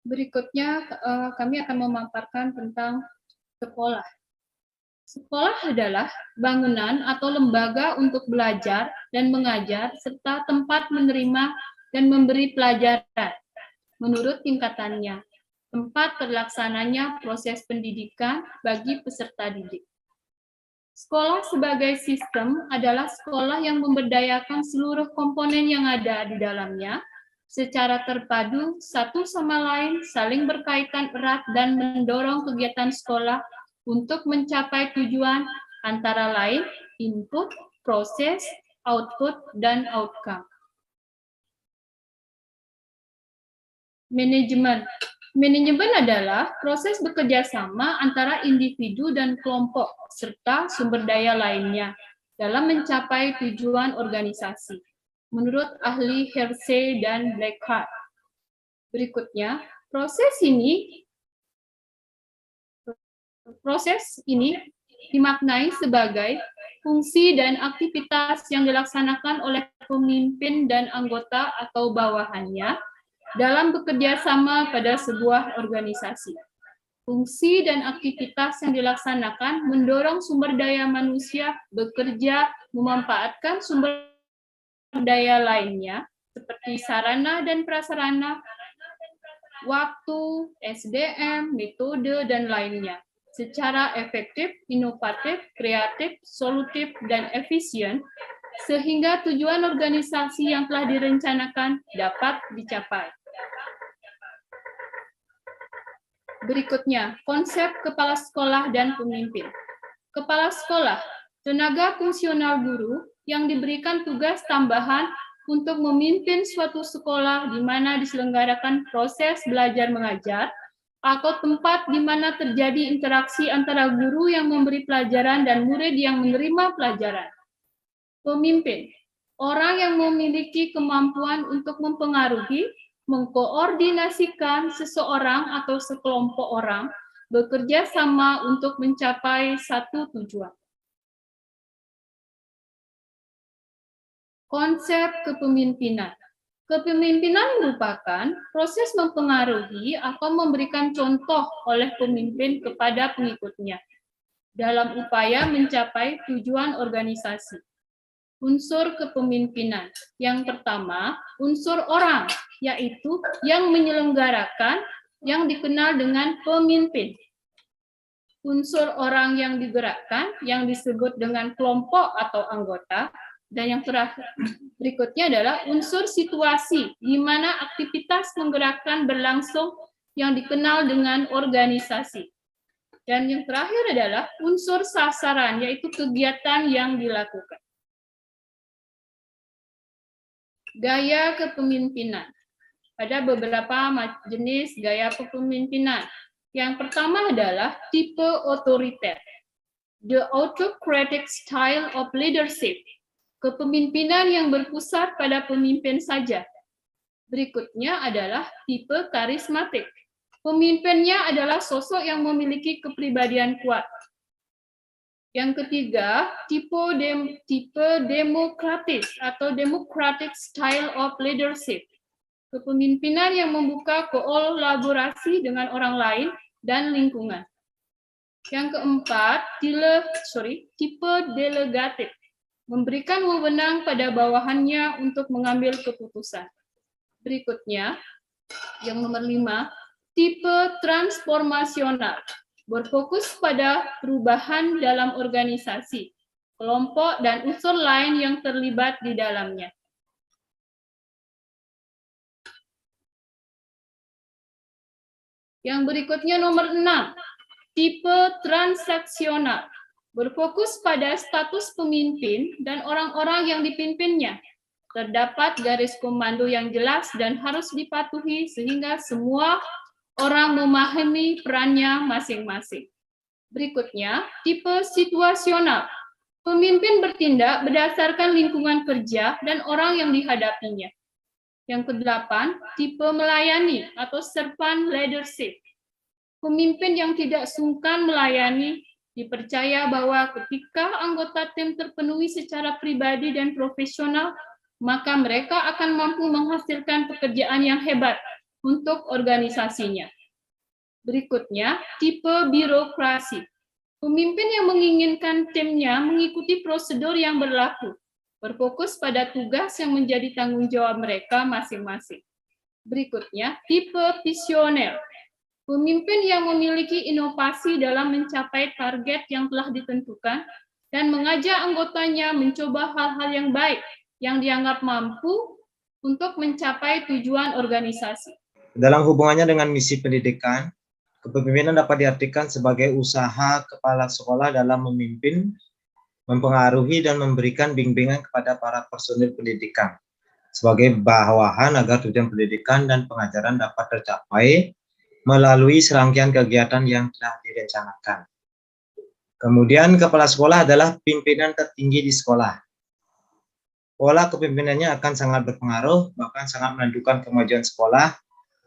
Berikutnya kami akan memaparkan tentang sekolah. Sekolah adalah bangunan atau lembaga untuk belajar dan mengajar serta tempat menerima dan memberi pelajaran menurut tingkatannya, tempat terlaksananya proses pendidikan bagi peserta didik. Sekolah sebagai sistem adalah sekolah yang memberdayakan seluruh komponen yang ada di dalamnya secara terpadu, satu sama lain, saling berkaitan erat dan mendorong kegiatan sekolah untuk mencapai tujuan antara lain input, proses, output, dan outcome. Manajemen. Manajemen adalah proses bekerja sama antara individu dan kelompok serta sumber daya lainnya dalam mencapai tujuan organisasi. Menurut ahli Hersey dan Blackheart. Berikutnya, proses ini dimaknai sebagai fungsi dan aktivitas yang dilaksanakan oleh pemimpin dan anggota atau bawahannya dalam bekerja sama pada sebuah organisasi. Fungsi dan aktivitas yang dilaksanakan mendorong sumber daya manusia bekerja memanfaatkan sumber daya lainnya seperti sarana dan prasarana, waktu, SDM, metode, dan lainnya secara efektif, inovatif, kreatif, solutif, dan efisien sehingga tujuan organisasi yang telah direncanakan dapat dicapai. Berikutnya, konsep kepala sekolah dan pemimpin. Kepala sekolah, tenaga fungsional guru yang diberikan tugas tambahan untuk memimpin suatu sekolah di mana diselenggarakan proses belajar mengajar atau tempat di mana terjadi interaksi antara guru yang memberi pelajaran dan murid yang menerima pelajaran. Pemimpin, orang yang memiliki kemampuan untuk mempengaruhi, mengkoordinasikan seseorang atau sekelompok orang bekerja sama untuk mencapai satu tujuan. Konsep kepemimpinan. Kepemimpinan merupakan proses mempengaruhi atau memberikan contoh oleh pemimpin kepada pengikutnya dalam upaya mencapai tujuan organisasi. Unsur kepemimpinan. Yang pertama, unsur orang, yaitu yang menyelenggarakan yang dikenal dengan pemimpin. Unsur orang yang digerakkan yang disebut dengan kelompok atau anggota. Dan yang terakhir berikutnya adalah unsur situasi, di mana aktivitas menggerakkan berlangsung yang dikenal dengan organisasi. Dan yang terakhir adalah unsur sasaran, yaitu kegiatan yang dilakukan. Gaya kepemimpinan. Ada beberapa jenis gaya kepemimpinan. Yang pertama adalah tipe otoriter. The autocratic style of leadership. Kepemimpinan yang berpusat pada pemimpin saja. Berikutnya adalah tipe karismatik. Pemimpinnya adalah sosok yang memiliki kepribadian kuat. Yang ketiga, tipe demokratis atau democratic style of leadership. Kepemimpinan yang membuka kolaborasi dengan orang lain dan lingkungan. Yang keempat, tipe delegatif. Memberikan wewenang pada bawahannya untuk mengambil keputusan. Berikutnya, yang nomor 5, tipe transformasional. Berfokus pada perubahan dalam organisasi, kelompok, dan unsur lain yang terlibat di dalamnya. Yang berikutnya nomor 6, tipe transaksional. Berfokus pada status pemimpin dan orang-orang yang dipimpinnya. Terdapat garis komando yang jelas dan harus dipatuhi sehingga semua orang memahami perannya masing-masing. Berikutnya, tipe situasional. Pemimpin bertindak berdasarkan lingkungan kerja dan orang yang dihadapinya. Yang kedelapan, tipe melayani atau servant leadership. Pemimpin yang tidak sungkan melayani, dipercaya bahwa ketika anggota tim terpenuhi secara pribadi dan profesional, maka mereka akan mampu menghasilkan pekerjaan yang hebat untuk organisasinya. Berikutnya, tipe birokrasi. Pemimpin yang menginginkan timnya mengikuti prosedur yang berlaku, berfokus pada tugas yang menjadi tanggung jawab mereka masing-masing. Berikutnya, tipe visioner. Pemimpin yang memiliki inovasi dalam mencapai target yang telah ditentukan dan mengajak anggotanya mencoba hal-hal yang baik yang dianggap mampu untuk mencapai tujuan organisasi. Dalam hubungannya dengan misi pendidikan, kepemimpinan dapat diartikan sebagai usaha kepala sekolah dalam memimpin, mempengaruhi, dan memberikan bimbingan kepada para personil pendidikan sebagai bawahan agar tujuan pendidikan dan pengajaran dapat tercapai melalui serangkaian kegiatan yang telah direncanakan. Kemudian kepala sekolah adalah pimpinan tertinggi di sekolah. Pola kepemimpinannya akan sangat berpengaruh, bahkan sangat menentukan kemajuan sekolah.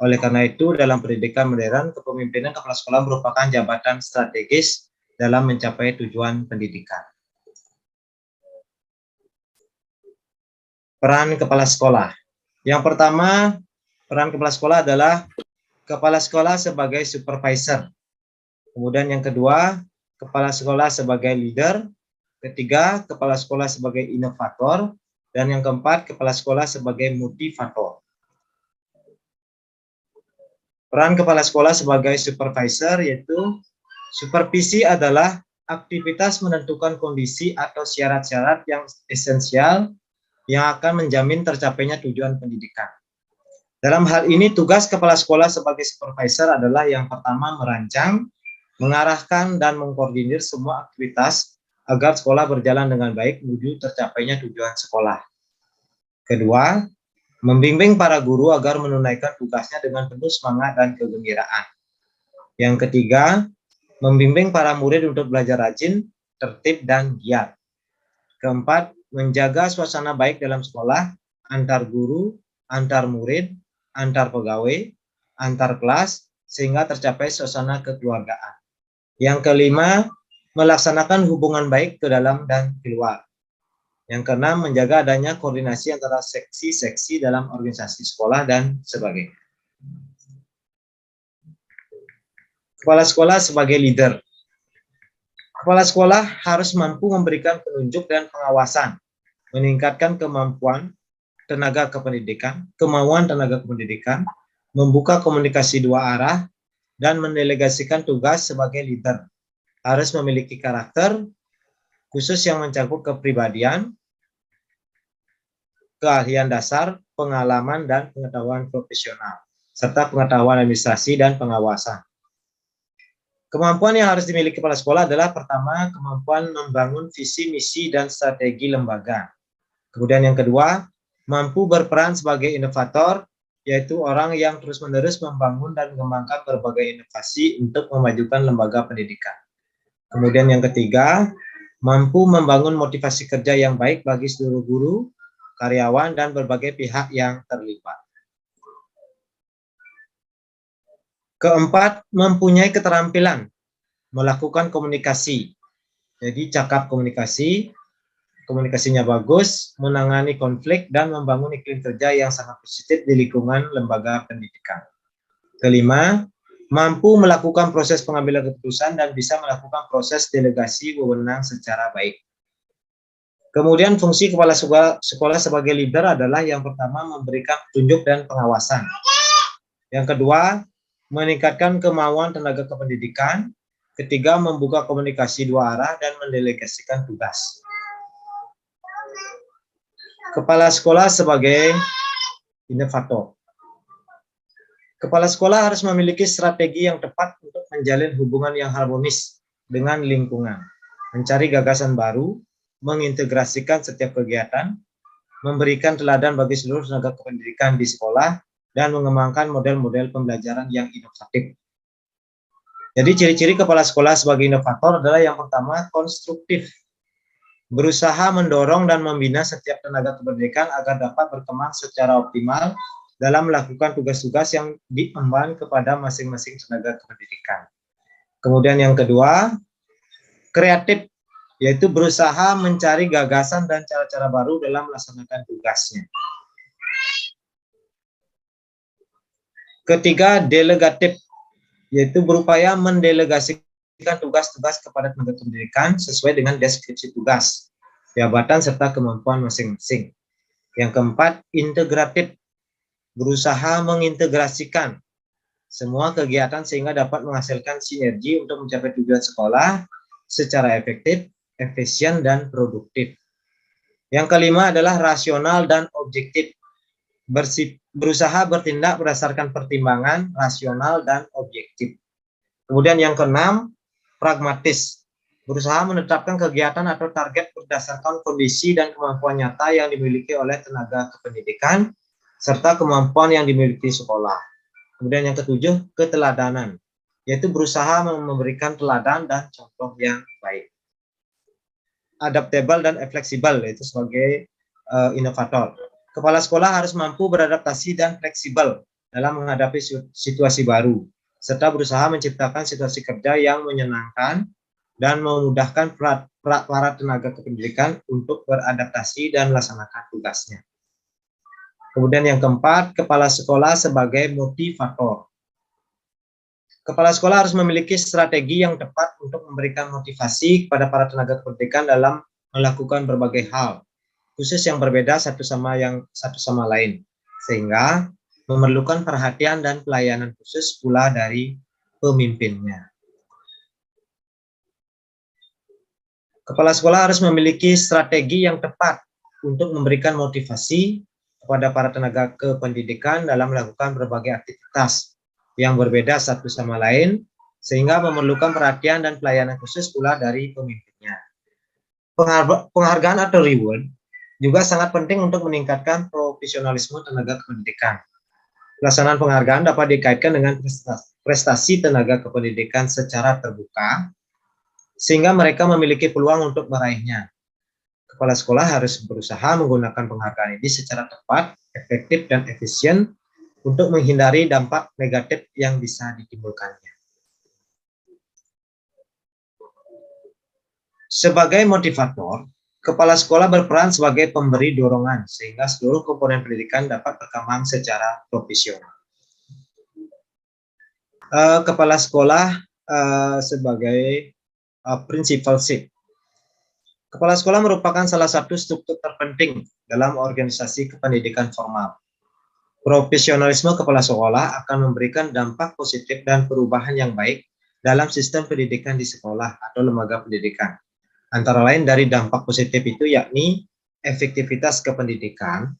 Oleh karena itu, dalam pendidikan modern, kepemimpinan kepala sekolah merupakan jabatan strategis dalam mencapai tujuan pendidikan. Peran kepala sekolah. Yang pertama, peran kepala sekolah adalah kepala sekolah sebagai supervisor. Kemudian yang kedua, kepala sekolah sebagai leader. Ketiga, kepala sekolah sebagai inovator. Dan yang keempat, kepala sekolah sebagai motivator. Peran kepala sekolah sebagai supervisor yaitu supervisi adalah aktivitas menentukan kondisi atau syarat-syarat yang esensial yang akan menjamin tercapainya tujuan pendidikan. Dalam hal ini, tugas kepala sekolah sebagai supervisor adalah yang pertama merancang, mengarahkan, dan mengkoordinir semua aktivitas agar sekolah berjalan dengan baik menuju tercapainya tujuan sekolah. Kedua, membimbing para guru agar menunaikan tugasnya dengan penuh semangat dan kegembiraan. Yang ketiga, membimbing para murid untuk belajar rajin, tertib, dan giat. Keempat, menjaga suasana baik dalam sekolah, antar guru, antar murid, antar pegawai, antar kelas, sehingga tercapai suasana kekeluargaan. Yang kelima, melaksanakan hubungan baik ke dalam dan keluar. Yang keenam, menjaga adanya koordinasi antara seksi-seksi dalam organisasi sekolah dan sebagainya. Kepala sekolah sebagai leader. Kepala sekolah harus mampu memberikan penunjuk dan pengawasan, meningkatkan kemampuan tenaga kependidikan, kemauan tenaga kependidikan, membuka komunikasi dua arah, dan mendelegasikan tugas sebagai leader. Harus memiliki karakter khusus yang mencakup kepribadian, keahlian dasar, pengalaman, dan pengetahuan profesional, serta pengetahuan administrasi dan pengawasan. Kemampuan yang harus dimiliki kepala sekolah adalah pertama, kemampuan membangun visi, misi, dan strategi lembaga. Kemudian yang kedua, mampu berperan sebagai inovator, yaitu orang yang terus-menerus membangun dan mengembangkan berbagai inovasi untuk memajukan lembaga pendidikan. Kemudian yang ketiga, mampu membangun motivasi kerja yang baik bagi seluruh guru, karyawan, dan berbagai pihak yang terlibat. Keempat, mempunyai keterampilan melakukan komunikasi. Jadi cakap komunikasi, komunikasinya bagus, menangani konflik, dan membangun iklim kerja yang sangat positif di lingkungan lembaga pendidikan. Kelima, mampu melakukan proses pengambilan keputusan dan bisa melakukan proses delegasi wewenang secara baik. Kemudian fungsi kepala sekolah sebagai leader adalah yang pertama memberikan petunjuk dan pengawasan. Yang kedua, meningkatkan kemauan tenaga kependidikan. Ketiga, membuka komunikasi dua arah dan mendelegasikan tugas. Kepala sekolah sebagai inovator. Kepala sekolah harus memiliki strategi yang tepat untuk menjalin hubungan yang harmonis dengan lingkungan, mencari gagasan baru, mengintegrasikan setiap kegiatan, memberikan teladan bagi seluruh tenaga kependidikan di sekolah, dan mengembangkan model-model pembelajaran yang inovatif. Jadi ciri-ciri kepala sekolah sebagai inovator adalah yang pertama, konstruktif. Berusaha mendorong dan membina setiap tenaga kependidikan agar dapat berkembang secara optimal dalam melakukan tugas-tugas yang diemban kepada masing-masing tenaga kependidikan. Kemudian yang kedua, kreatif, yaitu berusaha mencari gagasan dan cara-cara baru dalam melaksanakan tugasnya. Ketiga, delegatif, yaitu berupaya mendelegasikan tugas-tugas kepada tenaga pendidikan sesuai dengan deskripsi tugas, jabatan, serta kemampuan masing-masing. Yang keempat, integratif, berusaha mengintegrasikan semua kegiatan sehingga dapat menghasilkan sinergi untuk mencapai tujuan sekolah secara efektif, efisien, dan produktif. Yang kelima adalah rasional dan objektif, berusaha bertindak berdasarkan pertimbangan rasional dan objektif. Kemudian yang keenam, pragmatis, berusaha menetapkan kegiatan atau target berdasarkan kondisi dan kemampuan nyata yang dimiliki oleh tenaga kependidikan serta kemampuan yang dimiliki sekolah. Kemudian yang ketujuh, keteladanan, yaitu berusaha memberikan teladan dan contoh yang baik. Adaptable dan fleksibel, yaitu sebagai inovator. Kepala sekolah harus mampu beradaptasi dan fleksibel dalam menghadapi situasi baru, serta berusaha menciptakan situasi kerja yang menyenangkan dan memudahkan para tenaga kependidikan untuk beradaptasi dan melaksanakan tugasnya. Kemudian yang keempat, kepala sekolah sebagai motivator. Kepala sekolah harus memiliki strategi yang tepat untuk memberikan motivasi kepada para tenaga pendidikan dalam melakukan berbagai hal, khusus yang berbeda satu sama lain, sehingga memerlukan perhatian dan pelayanan khusus pula dari pemimpinnya. Kepala sekolah harus memiliki strategi yang tepat untuk memberikan motivasi kepada para tenaga kependidikan dalam melakukan berbagai aktivitas yang berbeda satu sama lain, sehingga memerlukan perhatian dan pelayanan khusus pula dari pemimpinnya. Penghargaan atau reward juga sangat penting untuk meningkatkan profesionalisme tenaga kependidikan. Pelaksanaan penghargaan dapat dikaitkan dengan prestasi tenaga kependidikan secara terbuka, sehingga mereka memiliki peluang untuk meraihnya. Kepala sekolah harus berusaha menggunakan penghargaan ini secara tepat, efektif, dan efisien untuk menghindari dampak negatif yang bisa ditimbulkannya. Sebagai motivator, kepala sekolah berperan sebagai pemberi dorongan sehingga seluruh komponen pendidikan dapat berkembang secara profesional. Kepala sekolah sebagai principalship. Kepala sekolah merupakan salah satu struktur terpenting dalam organisasi kependidikan formal. Profesionalisme kepala sekolah akan memberikan dampak positif dan perubahan yang baik dalam sistem pendidikan di sekolah atau lembaga pendidikan. Antara lain dari dampak positif itu yakni efektivitas kependidikan,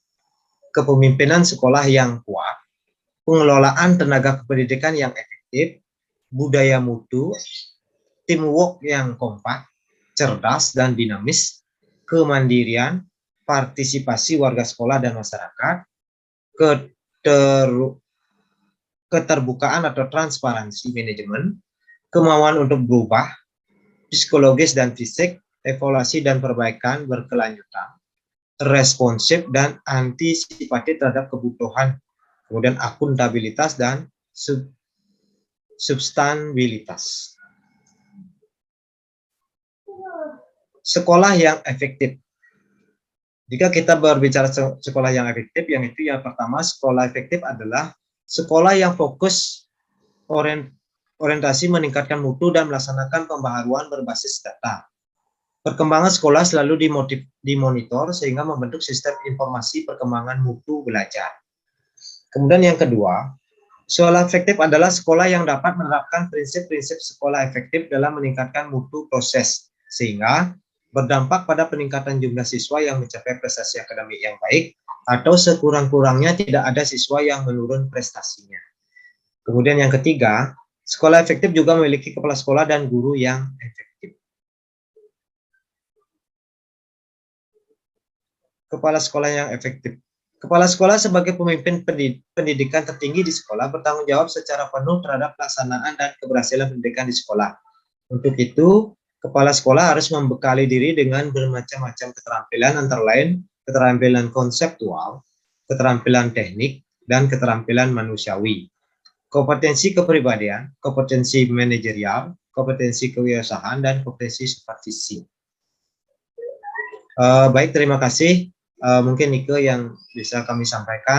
kepemimpinan sekolah yang kuat, pengelolaan tenaga kependidikan yang efektif, budaya mutu, teamwork yang kompak, cerdas dan dinamis, kemandirian, partisipasi warga sekolah dan masyarakat, keterbukaan atau transparansi manajemen, kemauan untuk berubah, psikologis dan fisik, evaluasi dan perbaikan berkelanjutan, responsif dan antisipatif terhadap kebutuhan, kemudian akuntabilitas dan substansibilitas. Sekolah yang efektif. Jika kita berbicara sekolah yang efektif, yang itu yang pertama, sekolah efektif adalah sekolah yang fokus orientasi meningkatkan mutu dan melaksanakan pembaharuan berbasis data. Perkembangan sekolah selalu dimonitor sehingga membentuk sistem informasi perkembangan mutu belajar. Kemudian yang kedua, sekolah efektif adalah sekolah yang dapat menerapkan prinsip-prinsip sekolah efektif dalam meningkatkan mutu proses, sehingga berdampak pada peningkatan jumlah siswa yang mencapai prestasi akademik yang baik, atau sekurang-kurangnya tidak ada siswa yang menurun prestasinya. Kemudian yang ketiga, sekolah efektif juga memiliki kepala sekolah dan guru yang efektif. Kepala sekolah yang efektif. Kepala sekolah sebagai pemimpin pendidikan tertinggi di sekolah bertanggung jawab secara penuh terhadap pelaksanaan dan keberhasilan pendidikan di sekolah. Untuk itu, kepala sekolah harus membekali diri dengan bermacam-macam keterampilan, antara lain keterampilan konseptual, keterampilan teknik, dan keterampilan manusiawi. Kompetensi kepribadian, kompetensi manajerial, kompetensi kewirausahaan, dan kompetensi supervisi. Baik, terima kasih. Mungkin Nike yang bisa kami sampaikan.